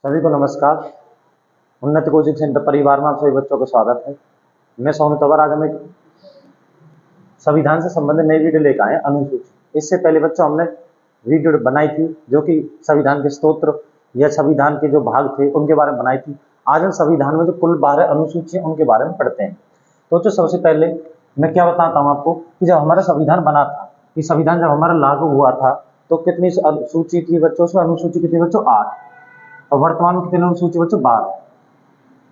सभी को नमस्कार। उन्नति कोचिंग सेंटर परिवार में आप सभी बच्चों का स्वागत है। मैं सोनू तंवर। आज हम एक संविधान से संबंधित नई वीडियो लेकर आए अनुसूची। इससे पहले बच्चों हमने वीडियो बनाई थी जो कि संविधान के स्तोत्र या संविधान के जो भाग थे उनके बारे में बनाई थी। आज हम संविधान में जो कुल 12 अनुसूची है उनके बारे में पढ़ते हैं। तो सबसे पहले मैं क्या बताता हूँ आपको कि जब हमारा संविधान बना था, कि संविधान जब हमारा लागू हुआ था तो कितनी अनुसूची थी बच्चों, उसमें अनुसूची कितनी बच्चों 8, और वर्तमान में कितनी अनुसूची बच्चों 12।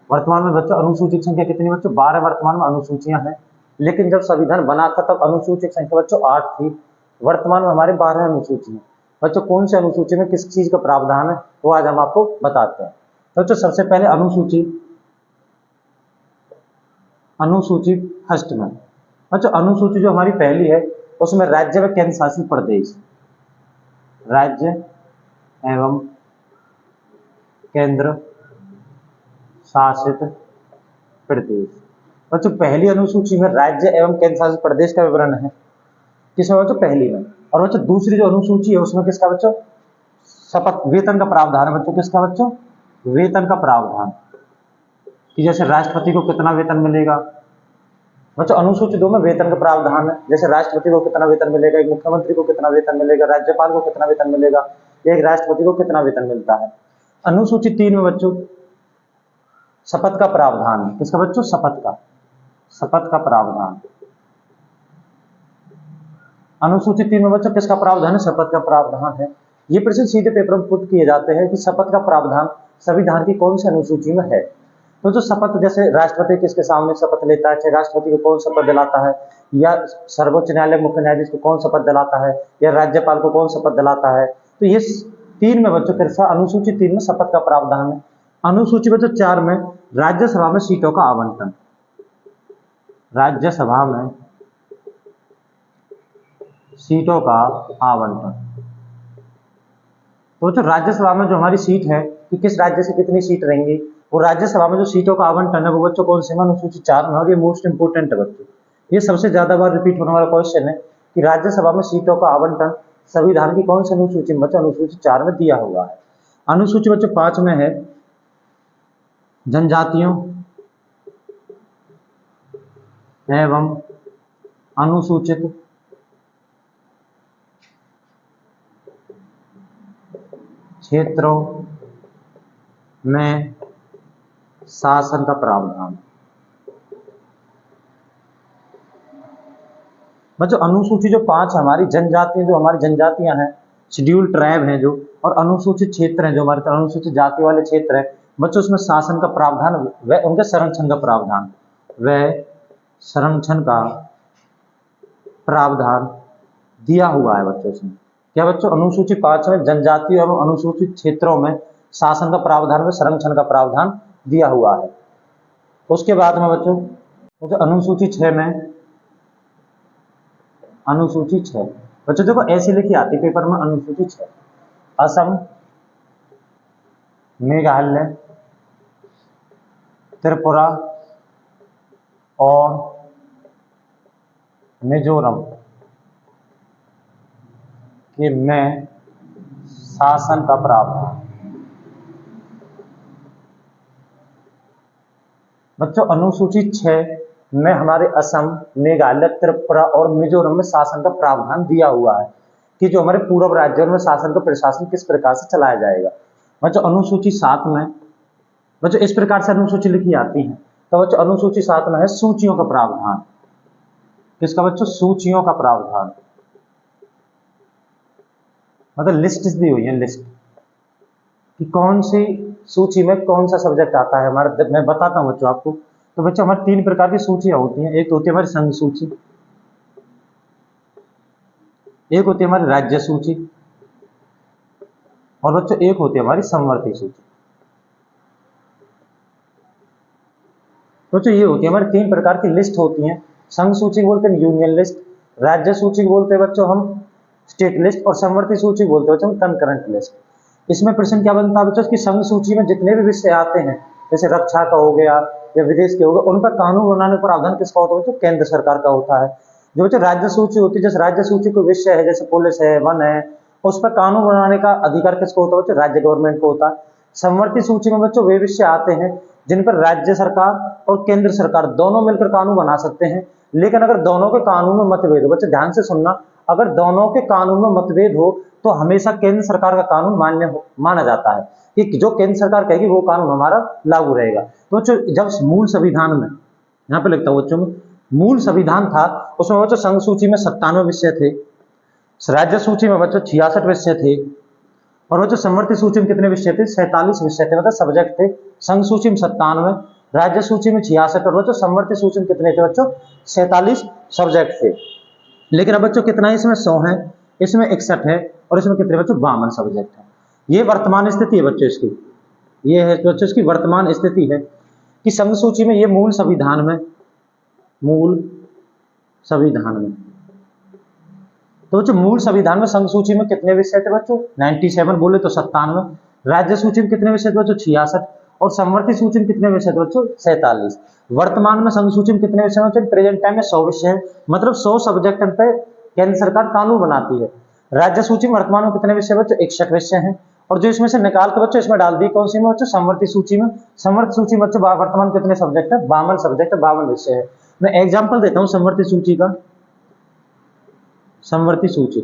वर्तमान में बच्चों अनुसूची की संख्या कितनी बच्चों 12 वर्तमान में अनुसूचियां हैं। लेकिन जब संविधान बना था तब अनुसूची की संख्या बच्चों 8 थी। वर्तमान में हमारे 12 अनुसूची हैं। बच्चों कौन सी अनुसूची में किस चीज का प्रावधान है वो आज हम आपको बताते हैं। बच्चों सबसे पहले अनुसूची फर्स्ट में बच्चों अनुसूची जो हमारी पहली है उसमें राज्य व केंद्र शासित प्रदेश, राज्य एवं केंद्र शासित प्रदेश। बच्चों पहली अनुसूची में राज्य एवं केंद्र शासित प्रदेश का विवरण है, किसमें बच्चों पहली में। और बच्चों दूसरी जो अनुसूची है उसमें किसका बच्चों शपथ वेतन का प्रावधान है। बच्चों किसका बच्चों वेतन का प्रावधान, कि जैसे राष्ट्रपति को कितना वेतन मिलेगा। बच्चों अनुसूची 2 में वेतन का प्रावधान है, जैसे राष्ट्रपति को कितना वेतन मिलेगा, एक मुख्यमंत्री को कितना वेतन मिलेगा, राज्यपाल को कितना वेतन मिलेगा, एक राष्ट्रपति को कितना वेतन मिलता है। अनुसूची 3 में बच्चों शपथ का प्रावधान है। किसका बच्चों शपथ का प्रावधान। अनुसूची 3 में बच्चों किसका प्रावधान है, शपथ का प्रावधान है। ये प्रश्न सीधे पेपर में पुट किए जाते हैं कि शपथ का प्रावधान संविधान की कौन सी अनुसूची में है। तो जो शपथ, जैसे राष्ट्रपति किसके सामने शपथ लेता है, चाहे राष्ट्रपति को कौन शपथ दिलाता है, या सर्वोच्च न्यायालय मुख्य न्यायाधीश को कौन शपथ दिलाता है, या राज्यपाल को कौन शपथ दिलाता है। तो ये 3 में बच्चों कैसा अनुसूची 3 में शपथ का प्रावधान है। अनुसूची बच्चों 4 में राज्यसभा में सीटों का आवंटन, राज्यसभा में सीटों का आवंटन। तो जो राज्यसभा में जो हमारी सीट है कि किस राज्य से कितनी सीट रहेंगी, वो राज्यसभा में जो सीटों का आवंटन है वो बच्चों कौन से में अनुसूची 4 में। और ये मोस्ट इंपोर्टेंट है बच्चों, ये सबसे ज्यादा बार रिपीट होने वाला क्वेश्चन है कि राज्यसभा में सीटों का आवंटन संविधान की कौन सी अनुसूची में बच्चों अनुसूची 4 में दिया हुआ है। अनुसूची बच्चों 5 में है जनजातियों एवं अनुसूचित क्षेत्रों में शासन का प्रावधान। बच्चों अनुसूची जो 5 है हमारी जनजाति, जो हमारी जनजातियां हैं, शेड्यूल ट्राइब हैं जो, और अनुसूचित क्षेत्र हैं जो हमारे अनुसूचित जाति वाले क्षेत्र है बच्चों, उसमें शासन का प्रावधान व उनके संरक्षण का प्रावधान, व संरक्षण का प्रावधान दिया हुआ है बच्चों इसमें। क्या बच्चों अनुसूची 5 में जनजाति एवं अनुसूचित क्षेत्रों में शासन का प्रावधान व संरक्षण का प्रावधान दिया हुआ है। उसके बाद में बच्चों अनुसूची 6 में, अनुसूची 6 बच्चों देखो ऐसी लिखी आती पेपर में, अनुसूची 6 असम, मेघालय, त्रिपुरा और मिजोरम के में शासन का प्रावधान। बच्चों अनुसूची 6 में हमारे असम, मेघालय, त्रिपुरा और मिजोरम में शासन का प्रावधान दिया हुआ है कि जो हमारे पूर्व राज्यों में शासन का प्रशासन किस प्रकार से चलाया जाएगा। बच्चों अनुसूची 7 में बच्चों इस प्रकार से अनुसूची लिखी आती है। तो बच्चों अनुसूची 7 में है सूचियों का प्रावधान। किसका बच्चों सूचियों का प्रावधान, मतलब लिस्ट दी हुई है, लिस्ट कि कौन सी सूची में कौन सा सब्जेक्ट आता है हमारा। मैं बताता हूं बच्चों आपको। तो बच्चों हमारी 3 प्रकार की सूचियां होती हैं। एक तो होती है हमारी संघ सूची, एक होती है हमारी राज्य सूची, और बच्चों एक होती है हमारी समवर्ती सूची। बच्चों ये होती है हमारी 3 प्रकार की लिस्ट होती हैं। संघ सूची बोलते हैं यूनियन लिस्ट, राज्य सूची बोलते हैं बच्चों हम स्टेट लिस्ट, और समवर्ती सूची बोलते हैं बच्चों कंकरेंट लिस्ट। इसमें प्रश्न क्या बनता है बच्चों कि संघ सूची में जितने भी विषय आते हैं, जैसे रक्षा का हो गया या विदेश के हो गए, उन पर कानून बनाने का प्रावधान किसका होता है बच्चों केंद्र सरकार का होता है। जो बच्चों राज्य सूची होती है, जैसे राज्य सूची को विषय है जैसे पुलिस है, वन है, उस पर कानून बनाने का अधिकार किसको होता है बच्चों राज्य गवर्नमेंट को होता है। समवर्ती सूची में बच्चों वे विषय आते हैं जिन पर राज्य सरकार और केंद्र सरकार दोनों मिलकर कानून बना सकते हैं। लेकिन अगर दोनों के कानून में मतभेद हो, बच्चों ध्यान से सुनना, अगर दोनों के कानून में मतभेद हो तो हमेशा केंद्र सरकार का कानून माना जाता है कि जो केंद्र सरकार कहेगी वो कानून हमारा लागू रहेगा। तो बच्चों जब मूल संविधान में, यहाँ पे लिखता हूं बच्चों में, मूल संविधान था उसमें बच्चों संघ सूची में 97 विषय थे, राज्य सूची में बच्चों 66 विषय थे, और बच्चों समवर्ती सूची में कितने विषय थे? 47 विषय थे, मतलब सब्जेक्ट थे। संघ सूची में 97, राज्य सूची में 66 और बच्चों समवर्ती सूची में कितने थे बच्चों? 47 सब्जेक्ट थे। लेकिन अब बच्चों कितना है इसमें? 100 है, इसमें 61 है, और इसमें कितने बच्चों? 52 सब्जेक्ट है। ये वर्तमान स्थिति है बच्चों इसकी, ये है बच्चों इसकी वर्तमान स्थिति है कि संघ सूची में, ये मूल संविधान में, मूल संविधान में, तो बच्चों मूल संविधान में संघ सूची में कितने विषय थे बच्चों? 97 बोले तो 97, राज्य सूची में कितने विषय थे बच्चों? 66, और समवर्ती सूची में कितने विषय थे बच्चों? 47। वर्तमान में संघ सूची में कितने विषय बच्चों? प्रेजेंट टाइम में 100 विषय है, मतलब 100 सब्जेक्ट पे केंद्र सरकार कानून बनाती है। राज्य सूची में वर्तमान में कितने विषय बच्चों? 61 विषय हैं, और जो इसमें से निकाल के बच्चों इसमें डाल दी कौन सी में बच्चों? समवर्ती सूची में। समवर्ती सूची में बच्चों वर्तमान कितने सब्जेक्ट है? 52 सब्जेक्ट है, 52 विषय है। मैं एग्जाम्पल देता हूँ समवर्ती सूची का। समवर्ती सूची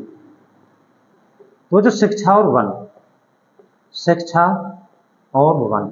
तो जो शिक्षा और वन, शिक्षा और वन,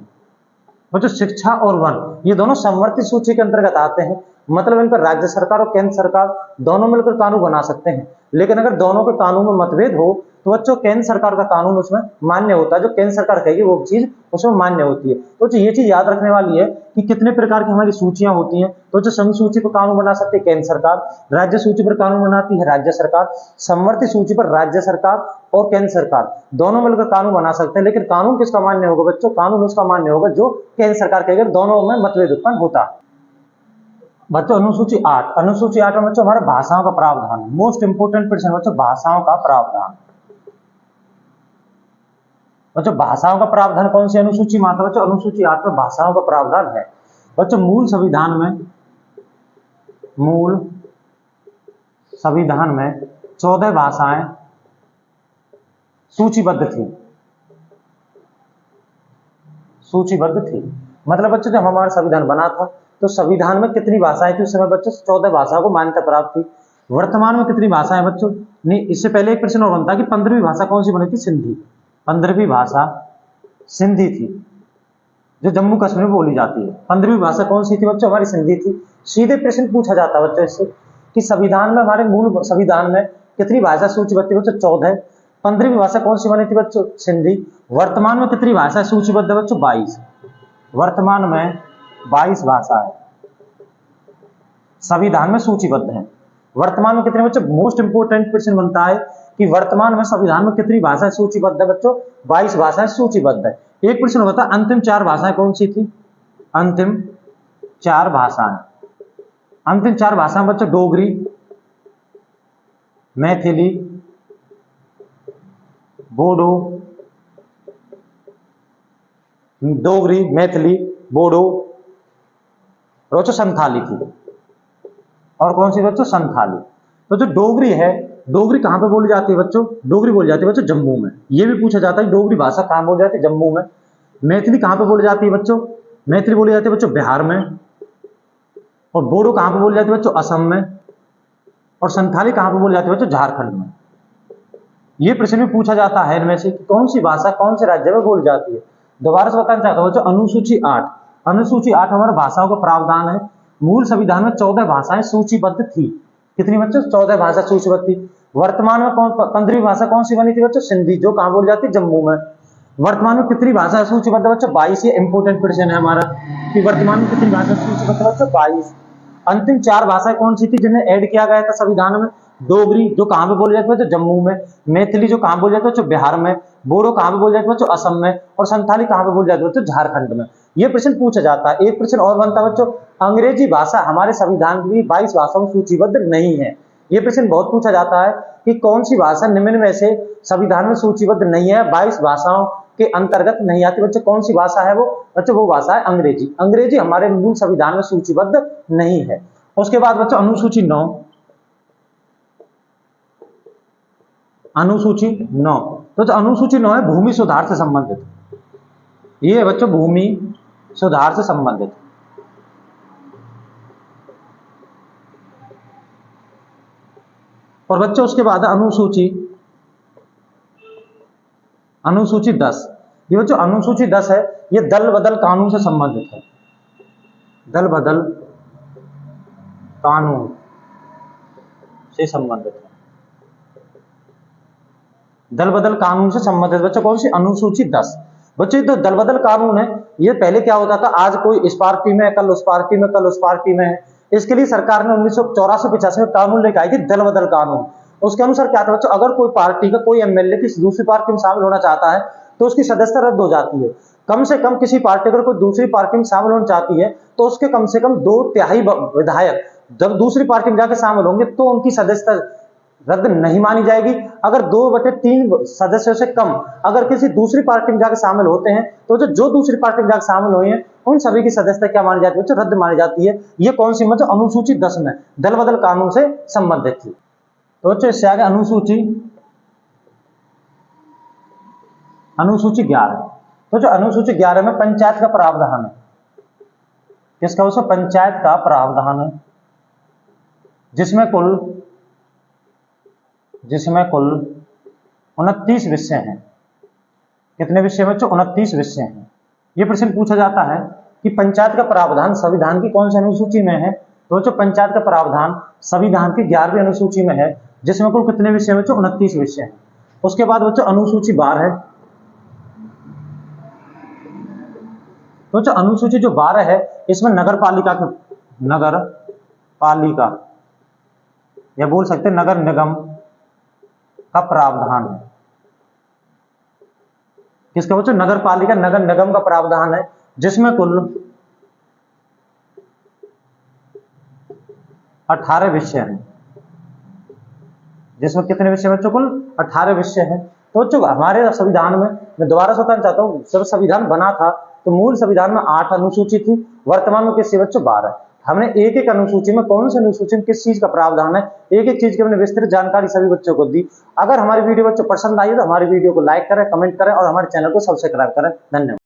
वो जो शिक्षा और वन ये दोनों समवर्ती सूची के अंतर्गत आते हैं, मतलब इन पर राज्य सरकार और केंद्र सरकार दोनों मिलकर कानून बना सकते हैं। लेकिन अगर दोनों के कानून में मतभेद हो तो बच्चों केंद्र सरकार का कानून उसमें मान्य होता है, जो केंद्र सरकार कहेगी वो चीज उसमें मान्य होती है। तो ये चीज याद रखने वाली है कि कितने प्रकार की हमारी सूचियां होती हैं। तो जो संघ सूची पर कानून बना सकती है केंद्र सरकार, राज्य सूची पर कानून बनाती है राज्य सरकार, समवर्ती सूची पर राज्य सरकार और केंद्र सरकार दोनों मिलकर कानून बना सकते हैं। लेकिन कानून किसका मान्य होगा बच्चों? कानून उसका मान्य होगा जो केंद्र सरकार कहेगी, दोनों में मतभेद उत्पन्न होता। बच्चों अनुसूची 8, अनुसूची 8 में बच्चों हमारा भाषाओं का प्रावधान, मोस्ट इंपोर्टेंट प्रश्न बच्चों, भाषाओं का प्रावधान। बच्चों भाषाओं का प्रावधान कौन सी अनुसूची में आता है? बच्चों अनुसूची 8 में भाषाओं का प्रावधान है। बच्चों मूल संविधान में, मूल संविधान में 14 भाषाएं सूचीबद्ध थी, सूचीबद्ध थी। मतलब बच्चों जब हमारा संविधान बना था तो संविधान में कितनी भाषाएं थी? उस समय बच्चों 14 भाषाओं को मान्यता प्राप्त थी। वर्तमान में कितनी भाषाएं बच्चों? नहीं, इससे पहले एक प्रश्न और बनता कि 15वीं भाषा कौन सी बनी थी? सिंधी। 15वीं भाषा सिंधी थी, जो जम्मू कश्मीर में बोली जाती है। 15वीं भाषा कौन सी थी बच्चों? हमारी सिंधी थी। सीधे प्रश्न पूछा जाता है बच्चों इससे कि संविधान में, हमारे मूल संविधान में कितनी भाषा सूचीबद्ध थी बच्चों? 14। 15वीं भाषा कौन सी बनी थी बच्चों? सिंधी। वर्तमान में कितनी भाषा सूचीबद्ध है बच्चों? 22। वर्तमान में 22 भाषाएं संविधान में सूचीबद्ध हैं। वर्तमान में कितने बच्चों? मोस्ट इंपोर्टेंट प्रश्न बनता है कि वर्तमान में संविधान में कितनी भाषाएं सूचीबद्ध है बच्चों? 22 भाषाएं सूचीबद्ध है। एक प्रश्न होता है अंतिम 4 भाषाएं कौन सी थी? अंतिम 4 भाषाएं, अंतिम 4 भाषाएं बच्चों डोगरी, मैथिली, बोडो, डोगरी, मैथिली, बोडो और बच्चों संथाली थी। और कौन सी बच्चों? संथाली। तो जो डोगरी है, डोगरी कहां पे बोली जाती है बच्चों? डोगरी बोली जाती है बच्चों जम्मू में। ये भी पूछा जाता है डोगरी भाषा कहां बोली जाती है? जम्मू में। मैथिली कहां पे बोली जाती है बच्चों? मैथिली बोली जाती है बच्चों बिहार में। और बोडो कहां पे बोली जाती है बच्चों? असम में। और संथाली कहां पे बोली जाती है बच्चों? झारखंड में। ये प्रश्न भी पूछा जाता है इनमें से कि कौन सी भाषा कौन से राज्य में बोली जाती है। दोबारा से बताना चाहता हूं बच्चों, अनुसूची 8, अनुसूची 8 हमारा भाषाओं का प्रावधान है। मूल संविधान में 14 भाषाएं सूचीबद्ध थी। कितनी बच्चों? 14 भाषा सूचीबद्ध थी। वर्तमान में 15वीं भाषा कौन सी बनी थी बच्चों? सिंधी, जो कहां बोली जाती है? जम्मू में। वर्तमान में कितनी भाषा सूचीबद्ध बच्चों? 22। ये इंपोर्टेंट क्वेश्चन है हमारा कि वर्तमान में कितनी भाषा सूचीबद्ध बच्चों? 22। अंतिम 4 भाषाएं कौन सी थी जिन्हें ऐड किया गया था संविधान में? डोगरी, जो कहां पे बोली जाती है बच्चों? जम्मू में। मैथिली, जो कहां बोली जाती है बच्चों? बिहार में। बोडो कहां पे बोली जाती है बच्चों? असम में। और संथाली कहां पे बोली जाती है बच्चों? झारखंड में। ये प्रश्न पूछा जाता है। एक प्रश्न और बनता है बच्चों, अंग्रेजी भाषा हमारे संविधान की 22 भाषाओं में सूचीबद्ध नहीं है। ये प्रश्न बहुत पूछा जाता है कि कौन सी भाषा निम्न में से संविधान में सूचीबद्ध नहीं है, 22 भाषाओं के अंतर्गत नहीं आती बच्चों? कौन सी भाषा है वो बच्चों? वो भाषा है अंग्रेजी। अंग्रेजी हमारे मूल संविधान में सूचीबद्ध नहीं है। उसके बाद बच्चों अनुसूची 9, अनुसूची 9, तो अनुसूची 9 है भूमि सुधार से संबंधित। ये है बच्चों भूमि सुधार से संबंधित। और बच्चों उसके बाद अनुसूची 10। ये बच्चों अनुसूची 10 है, ये दल बदल कानून से संबंधित है। दल बदल कानून से संबंधित है। दल बदल कानून से संबंधित बच्चों कौन सी? अनुसूची 10। बच्चों ये तो दल बदल कानून है, ये पहले क्या होता था, आज कोई इस पार्टी में, कल उस पार्टी में, कल उस पार्टी में है। इसके लिए सरकार ने 1984-85 में कानून लेकर आई थी, दल बदल कानून। उसके अनुसार क्या था बच्चों, अगर कोई पार्टी का कोई एमएलए किसी दूसरी पार्टी में शामिल होना चाहता है तो उसकी सदस्यता रद्द हो जाती है। कम से कम किसी पार्टी अगर कोई दूसरी पार्टी में शामिल होना चाहती है तो उसके कम से कम 2/3 विधायक जब दूसरी पार्टी में जाकर शामिल होंगे तो उनकी सदस्यता रद्द नहीं मानी जाएगी। अगर 2/3 सदस्यों से कम अगर किसी दूसरी पार्टी में जाकर शामिल होते हैं तो जो दूसरी पार्टी में जाकर शामिल हुए हैं उन सभी की सदस्यता क्या मानी जाती है? रद्द मानी जाती है। ये कौन सी मतलब अनुसूची 10 में दल बदल कानून से संबंधित थी। तो बच्चों इससे आगे अनुसूची 11। तो जो अनुसूची 11 में पंचायत का प्रावधान है, किसका? उसमें पंचायत का प्रावधान है, जिसमें कुल 29 विषय हैं। कितने विषय बच्चों? 29 विषय हैं। ये प्रश्न पूछा जाता है कि पंचायत का प्रावधान संविधान की कौन सी अनुसूची में है? तो बच्चों पंचायत का प्रावधान संविधान की 11वीं अनुसूची में है, जिसमें कुल कितने विषय बच्चों? 29 विषय हैं। उसके बाद बच्चों अनुसूची 12 है। तो जो अनुसूची जो 12 है इसमें नगर पालिका या बोल सकते हैं नगर निगम का प्रावधान है। किसका बच्चों? नगर पालिका नगर निगम का प्रावधान है, जिसमें कुल 18 विषय हैं। जिसमें कितने विषय बच्चों? कुल 18 विषय हैं। तो बच्चों हमारे संविधान में, मैं दोबारा बताना चाहता हूँ, जब संविधान बना था तो मूल संविधान में 8 अनुसूची थी, वर्तमान में किससे बच्चों? 12। हमने एक एक अनुसूची में कौन सी अनुसूची में किस चीज का प्रावधान है, एक एक चीज की हमने विस्तृत जानकारी सभी बच्चों को दी। अगर हमारी वीडियो बच्चों पसंद आई तो हमारी वीडियो को लाइक करें, कमेंट करें और हमारे चैनल को सब्सक्राइब करें। धन्यवाद।